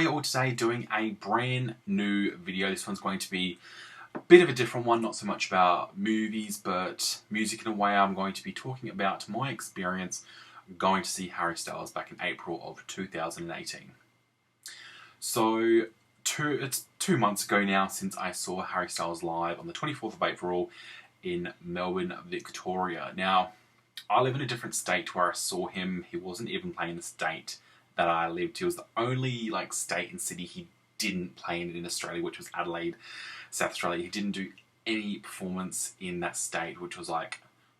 are you all today? Doing a brand new video. This one's going to be a bit of a different one, not so much about movies, but music in a way. I'm going to be talking about my experience going to see Harry Styles back in April of 2018. So, it's 2 months ago now since I saw Harry Styles live on the 24th of April in Melbourne, Victoria. Now, I live in a different state where I saw him. He wasn't even playing the state that I lived. He was the only state and city he didn't play in Australia, which was Adelaide, South Australia. He didn't do any performance in that state, which was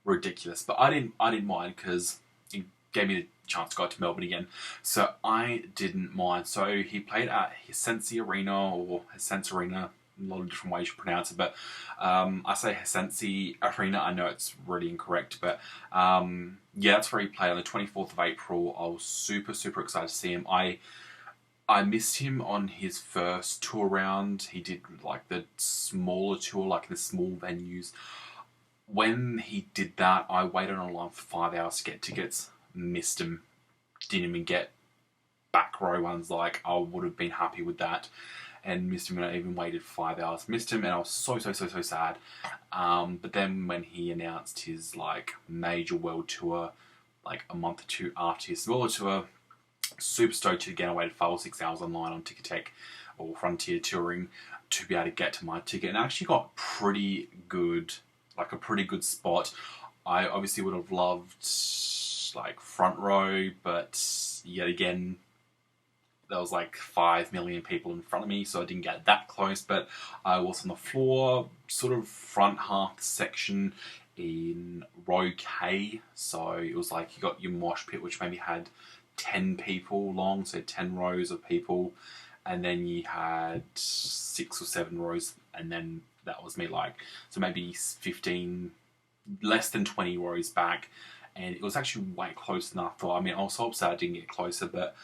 ridiculous. But I didn't mind because it gave me the chance to go to Melbourne again. So I didn't mind. So he played at Hisensi Arena or Hisense Arena. A lot of different ways you pronounce it, but I say Hisensi Arena. I know it's really incorrect, but yeah, that's where he played on the 24th of April. I was super excited to see him. I missed him on his first tour round. He did the smaller tour, in the small venues. When he did that, I waited online for 5 hours to get tickets. Missed him. Didn't even get back row ones. I would have been happy with that. And missed him, and I even waited 5 hours. Missed him, and I was so sad. But then when he announced his major world tour, a month or two after his smaller tour, super stoked again. I waited 5 or 6 hours online on Ticketek or Frontier Touring to be able to get to my ticket, and I actually got pretty good, a pretty good spot. I obviously would have loved front row, but yet again, there was 5 million people in front of me, so I didn't get that close, but I was on the floor, sort of front half section in row K, so it was you got your mosh pit, which maybe had 10 people long, so 10 rows of people, and then you had 6 or 7 rows, and then that was me, so maybe 15, less than 20 rows back, and it was actually way closer than I thought. I mean, I was so upset I didn't get closer, but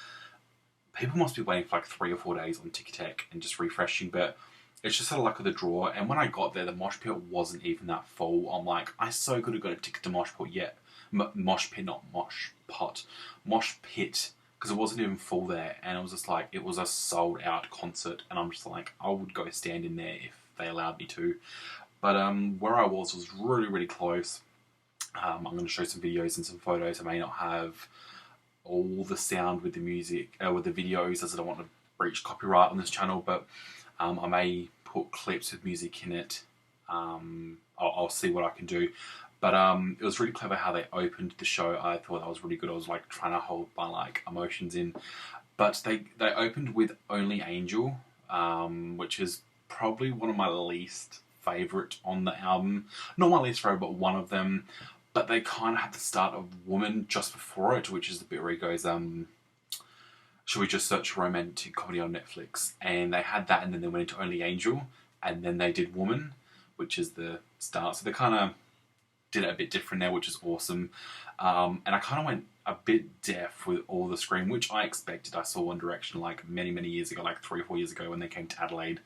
people must be waiting for 3 or 4 days on Ticketek and just refreshing, but it's just the luck of the draw. And when I got there, the mosh pit wasn't even that full. I'm I so could have got a ticket to mosh pit yet. Mosh pit, not mosh pot. Mosh pit, because it wasn't even full there. And it was just it was a sold out concert. And I'm just I would go stand in there if they allowed me to. But where I was really close. I'm going to show some videos and some photos. I may not have all the sound with the music, with the videos, as I don't want to breach copyright on this channel, but I may put clips with music in it. I'll see what I can do. But it was really clever how they opened the show. I thought that was really good. I was trying to hold my emotions in. But they opened with Only Angel, which is probably one of my least favourite on the album. Not my least favourite, but one of them. But they kind of had the start of Woman just before it, which is the bit where he goes, should we just search romantic comedy on Netflix? And they had that, and then they went into Only Angel, and then they did Woman, which is the start. So they kind of did it a bit different there, which is awesome. And I kind of went a bit deaf with all the scream, which I expected. I saw One Direction many years ago, 3 or 4 years ago when they came to Adelaide.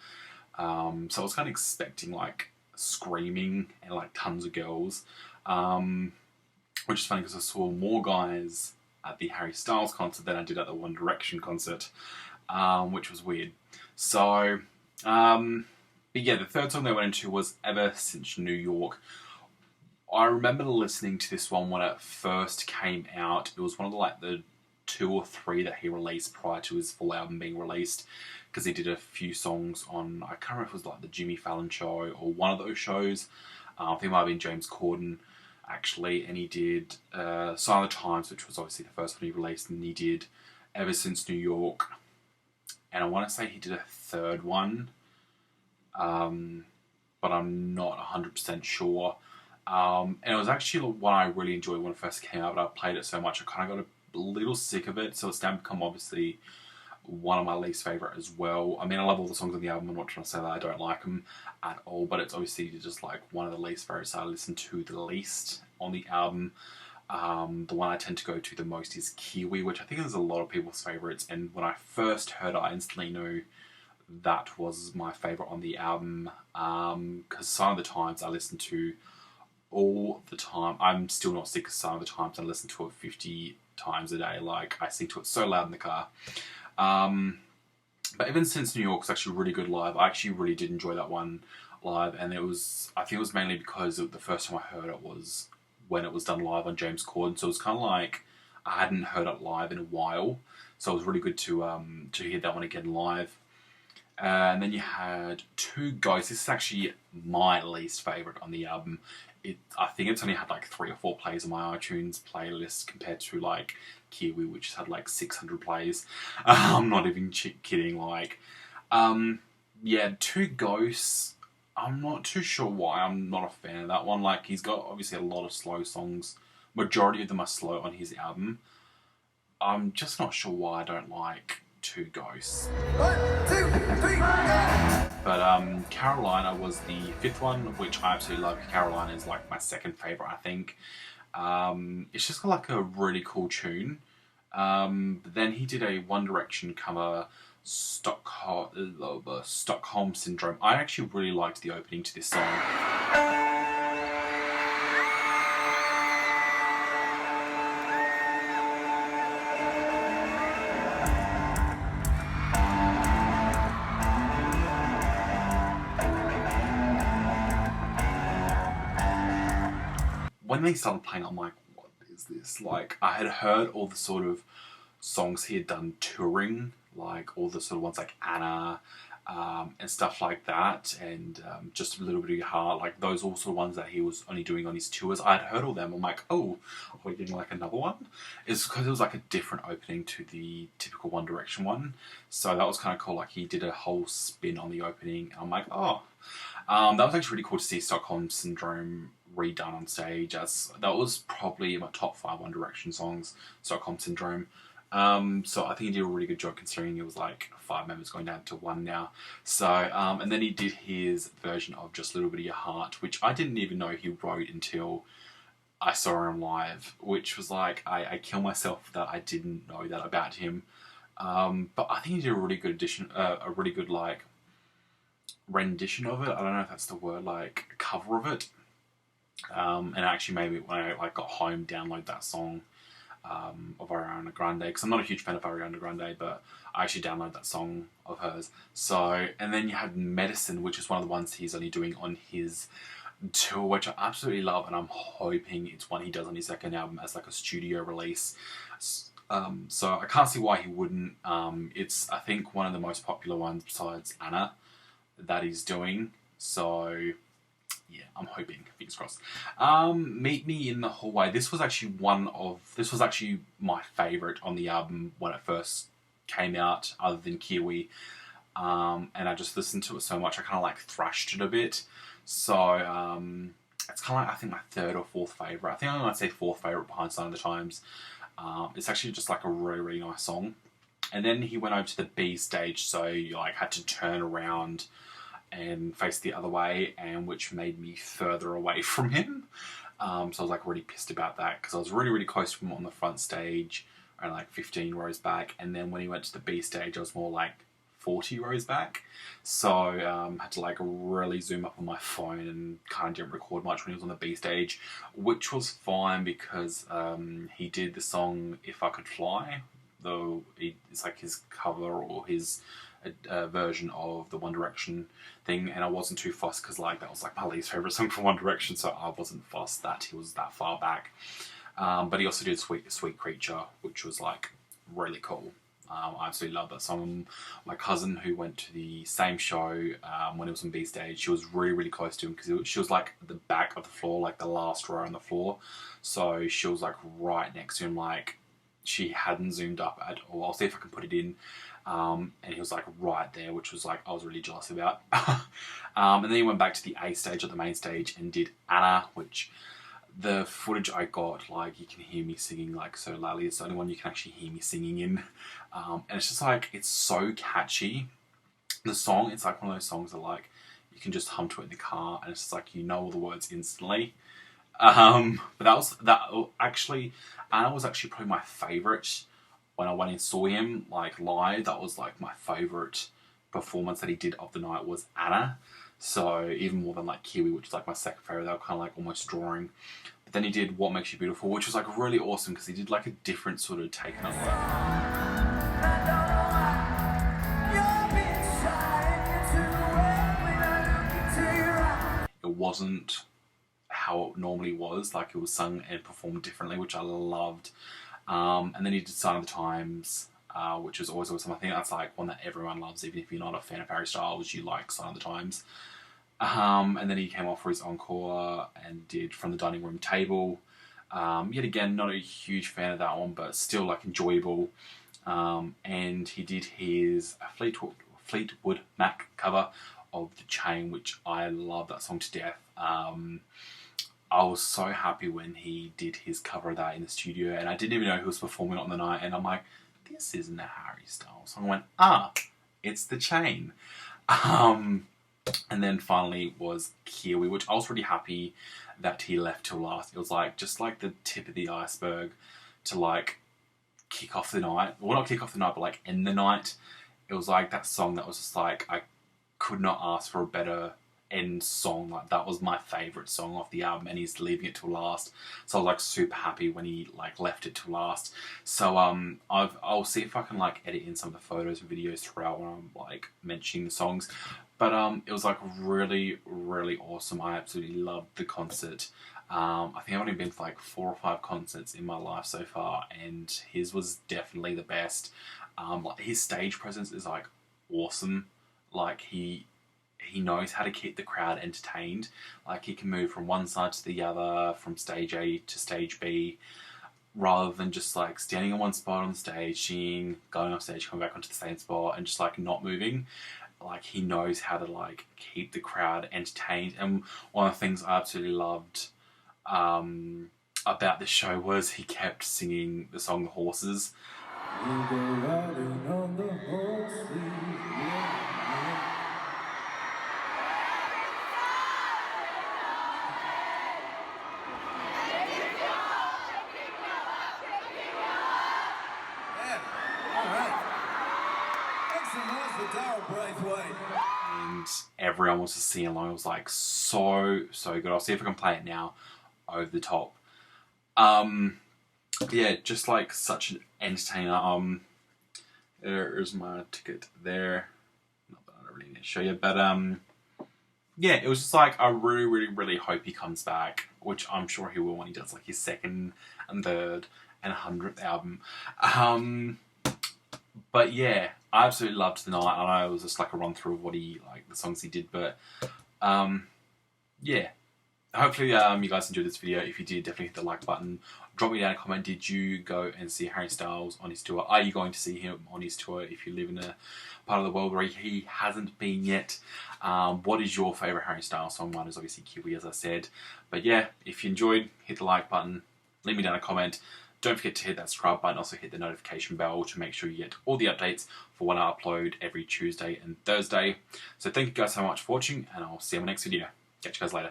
So I was kind of expecting screaming and tons of girls. Which is funny because I saw more guys at the Harry Styles concert than I did at the One Direction concert, which was weird. So, but yeah, the third song they went into was Ever Since New York. I remember listening to this one when it first came out. It was one of the 2 or 3 that he released prior to his full album being released, because he did a few songs on, I can't remember if it was the Jimmy Fallon show or one of those shows. I think it might have been James Corden, actually, and he did Sign of the Times, which was obviously the first one he released, and he did Ever Since New York, and I want to say he did a third one, but I'm not 100% sure, and it was actually one I really enjoyed when it first came out, but I played it so much I kind of got a little sick of it, so it's now become obviously one of my least favourite as well. I mean, I love all the songs on the album. I'm not trying to say that I don't like them at all, but it's obviously just one of the least favourites I listen to the least on the album. The one I tend to go to the most is Kiwi, which I think is a lot of people's favourites, and when I first heard it, I instantly knew that was my favourite on the album, because Sign of the Times I listen to all the time. I'm still not sick of Sign of the Times. I listen to it 50 times a day. I sing to it so loud in the car. But even since New York was actually really good live, I actually really did enjoy that one live, and I think it was mainly because the first time I heard it was when it was done live on James Corden, so it was kind of like I hadn't heard it live in a while, so it was really good to hear that one again live. And then you had Two Ghosts. This is actually my least favourite on the album. I think it's only had like 3 or 4 plays on my iTunes playlist compared to like Kiwi, which has had like 600 plays. I'm not even kidding. Yeah, Two Ghosts. I'm not too sure why I'm not a fan of that one. Like, he's got obviously a lot of slow songs. Majority of them are slow on his album. I'm just not sure why I don't like Two Ghosts. 1, 2, 3, go! But Carolina was the 5th one, which I absolutely love. Carolina is like my 2nd favourite, I think. It's just got like a really cool tune. But then he did a One Direction cover, Stockholm Syndrome. I actually really liked the opening to this song. When they started playing, I'm like, what is this? Like, I had heard all the sort of songs he had done touring, like all the sort of ones like Anna, and stuff like that, and just a little bit of your heart, like those all sort of ones that he was only doing on his tours. I had heard all them. I'm like, oh, are we getting like another one? It's because it was like a different opening to the typical One Direction one, so that was kind of cool. Like, he did a whole spin on the opening, and I'm like, oh, that was actually really cool to see Stockholm Syndrome redone on stage. That was probably my top 5 One Direction songs, Stockholm Syndrome. So I think he did a really good job considering it was like 5 members going down to 1 now. So, and then he did his version of Just a Little Bit of Your Heart, which I didn't even know he wrote until I saw him live, which was like, I kill myself that I didn't know that about him. But I think he did a really good a really good like rendition of it. I don't know if that's the word, like cover of it. And actually maybe when I like got home, download that song of Ariana Grande, because I'm not a huge fan of Ariana Grande, but I actually downloaded that song of hers. So, and then you have Medicine, which is one of the ones he's only doing on his tour, which I absolutely love, and I'm hoping it's one he does on his 2nd album as like a studio release. So I can't see why he wouldn't. It's, I think, one of the most popular ones besides Anna that he's doing. So yeah, I'm hoping, fingers crossed. Meet Me in the Hallway. This was actually my favourite on the album when it first came out, other than Kiwi. And I just listened to it so much, I kind of like thrashed it a bit. So it's kind of like, I think, my 3rd or 4th favourite. I think I'm going to say 4th favourite behind Sign of the Times. It's actually just like a really, really nice song. And then he went over to the B stage, so you like had to turn around and face the other way, and which made me further away from him. So I was like really pissed about that, because I was really, really close to him on the front stage, and like 15 rows back, and then when he went to the B stage, I was more like 40 rows back. So I had to like really zoom up on my phone and kind of didn't record much when he was on the B stage, which was fine because he did the song If I Could Fly, though it's like his cover or his version of the One Direction thing, and I wasn't too fussed because like that was like my least favourite song from One Direction, so I wasn't fussed that he was that far back. But he also did Sweet Creature, which was like really cool. I absolutely love that song. My cousin, who went to the same show when it was on B stage, she was really, really close to him because she was like at the back of the floor, like the last row on the floor. So she was like right next to him, like she hadn't zoomed up at all. I'll see if I can put it in. And he was like right there, which was like I was really jealous about. And then he went back to the A stage, at the main stage, and did Anna, which the footage I got, like you can hear me singing like so loudly. It's the only one you can actually hear me singing in. And it's just like, it's so catchy. The song, it's like one of those songs that like you can just hum to it in the car, and it's just like you know all the words instantly. But Anna was actually probably my favourite when I went and saw him like live. That was like my favourite performance that he did of the night was Anna. So even more than like Kiwi, which is like my 2nd favourite, they were kind of like almost drawing. But then he did What Makes You Beautiful, which was like really awesome because he did like a different sort of take on it. wasn't how it normally was. Like, it was sung and performed differently, which I loved. And then he did Sign of the Times, which is always awesome. I think that's like one that everyone loves, even if you're not a fan of Harry Styles, you like Sign of the Times. And then he came off for his encore and did From the Dining Room Table. Yet again, not a huge fan of that one, but still like enjoyable. And he did his Fleetwood Mac cover of The Chain, which I love that song to death. I was so happy when he did his cover of that in the studio, and I didn't even know who was performing it on the night, and I'm like, this isn't a Harry Styles song. I went, it's The Chain. And then finally was Kiwi, which I was really happy that he left till last. It was like, just like the tip of the iceberg to like kick off the night. Well, not kick off the night, but like end the night. It was like that song that was just like, I could not ask for a better end song. Like, that was my favourite song off the album, and he's leaving it till last. So I was like super happy when he like left it till last. So I'll see if I can like edit in some of the photos and videos throughout when I'm like mentioning the songs. But it was like really, really awesome. I absolutely loved the concert. I think I've only been to like 4 or 5 concerts in my life so far, and his was definitely the best. Like, his stage presence is like awesome. Like, he knows how to keep the crowd entertained. Like, he can move from one side to the other, from stage A to stage B, rather than just like standing in one spot on the stage, singing, going off stage, coming back onto the same spot, and just like not moving. Like, he knows how to like keep the crowd entertained. And one of the things I absolutely loved about this show was he kept singing the song Horses. You go riding on the horses, and everyone was just singing along. It was like so good. I'll see if I can play it now over the top. Yeah, just like such an entertainer. There is my ticket there. Not that I don't really need to show you, but yeah, it was just like, I really, really, really hope he comes back, which I'm sure he will when he does like his 2nd and 3rd and 100th album. But yeah, I absolutely loved the night. I know it was just like a run through of what he, like, the songs he did, but yeah. Hopefully you guys enjoyed this video. If you did, definitely hit the like button. Drop me down a comment. Did you go and see Harry Styles on his tour? Are you going to see him on his tour if you live in a part of the world where he hasn't been yet? What is your favourite Harry Styles song? Mine is obviously Kiwi, as I said. But yeah, if you enjoyed, hit the like button. Leave me down a comment. Don't forget to hit that subscribe button. Also hit the notification bell to make sure you get all the updates for when I upload every Tuesday and Thursday. So thank you guys so much for watching, and I'll see you in my next video. Catch you guys later.